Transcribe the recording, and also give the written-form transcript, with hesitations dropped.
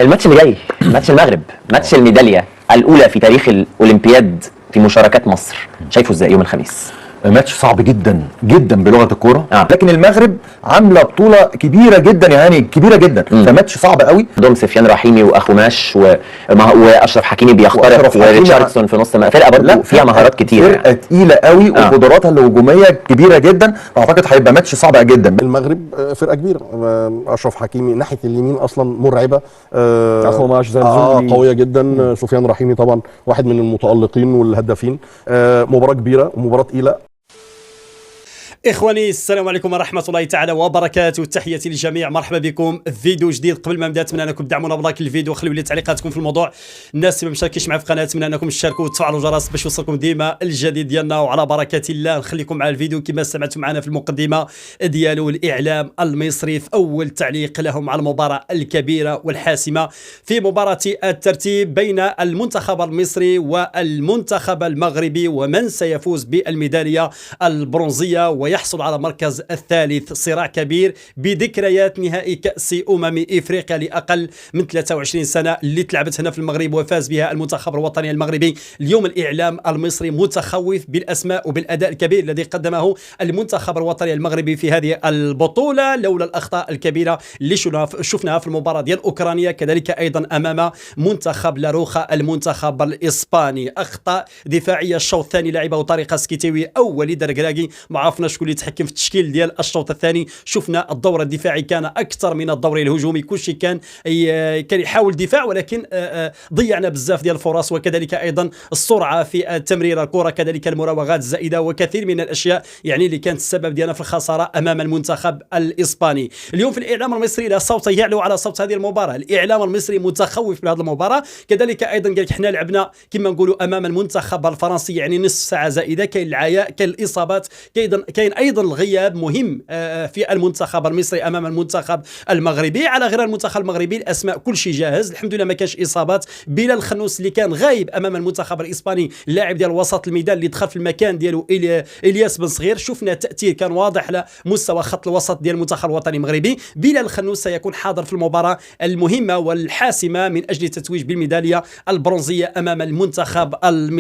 الماتش اللي جاي ماتش المغرب، ماتش الميداليه الاولى في تاريخ الاولمبياد في مشاركات مصر، شايفه ازاي يوم الخميس؟ ماتش صعب جدا جدا بلغه الكوره. لكن المغرب عامله بطوله كبيره جدا، يعني كبيره جدا. فماتش صعب قوي. ضم سفيان رحيمي واخوماش واشرف حكيمي بيخترق وريتشاردسون في نص فرقه برضه فيها مهارات كتير، فرقه تقيله قوي وقدراتها الهجوميه كبيره جدا. اعتقد هيبقى ماتش صعب جدا. المغرب فرقه كبيره، اشرف حكيمي ناحيه اليمين اصلا مرعبه، اخوماش زلزولي قويه جدا. سفيان رحيمي طبعا واحد من المتالقين والهدافين. مباراه كبيره ومباراه تقيله. إخواني السلام عليكم ورحمة الله تعالى وبركاته، تحياتي للجميع، مرحبا بكم في فيديو جديد. قبل ما نبدا أتمنى أنكم تدعمونا بلايك الفيديو وخليوا لي تعليقاتكم في الموضوع. الناس اللي ما مشاركينش معنا في القناة أتمنى أنكم تشاركوا وتفعلوا الجرس باش يوصلكم ديما الجديد ديالنا. وعلى بركة الله نخليكم مع الفيديو كما سمعتوا معنا في المقدمة ديالو الإعلام المصري في أول تعليق لهم على المباراة الكبيرة والحاسمة في مباراة الترتيب بين المنتخب المصري والمنتخب المغربي، ومن سيفوز بالميدالية البرونزية ويحصل على المركز الثالث. صراع كبير بذكريات نهائي كأس إفريقيا لأقل من 23 سنة اللي تلعبت هنا في المغرب وفاز بها المنتخب الوطني المغربي. اليوم الإعلام المصري متخوف بالأسماء وبالأداء الكبير الذي قدمه المنتخب الوطني المغربي في هذه البطولة، لولا الأخطاء الكبيرة اللي شفناها في المباراة ديال أوكرانيا، كذلك أيضا أمام منتخب لاروخا المنتخب الإسباني. أخطاء دفاعية الشوط الثاني لعبه طارق سكيتيوي أو وليد الركراكي، ما عرفنا شكون اللي يتحكم في التشكيل ديال الشوط الثاني. شفنا الدور الدفاعي كان اكثر من الدور الهجومي، كلشي كان يحاول دفاع، ولكن ضيعنا بزاف ديال الفرص، وكذلك ايضا السرعه في تمرير الكره، كذلك المراوغات الزائده وكثير من الاشياء يعني اللي كانت السبب ديالنا في الخساره امام المنتخب الاسباني. اليوم في الاعلام المصري لا صوت يعلو على صوت هذه المباراه، الاعلام المصري متخوف بهذه المباراه. كذلك ايضا قال لك حنا لعبنا كما نقولوا امام المنتخب الفرنسي، يعني نصف ساعه زائده، كاين العياء، كاين الاصابات، كاين ايضا الغياب مهم في المنتخب المصري امام المنتخب المغربي. على غير المنتخب المغربي الاسماء كل شيء جاهز الحمد لله، ما كانش اصابات. بلال الخنوس اللي كان غايب امام المنتخب الاسباني، اللاعب ديال وسط الميدان اللي دخل في المكان ديالو الياس بن صغير، شفنا التاثير كان واضح على مستوى خط الوسط ديال المنتخب الوطني المغربي. بلال الخنوس سيكون حاضر في المباراه المهمه والحاسمه من اجل التتويج بالميداليه البرونزيه امام المنتخب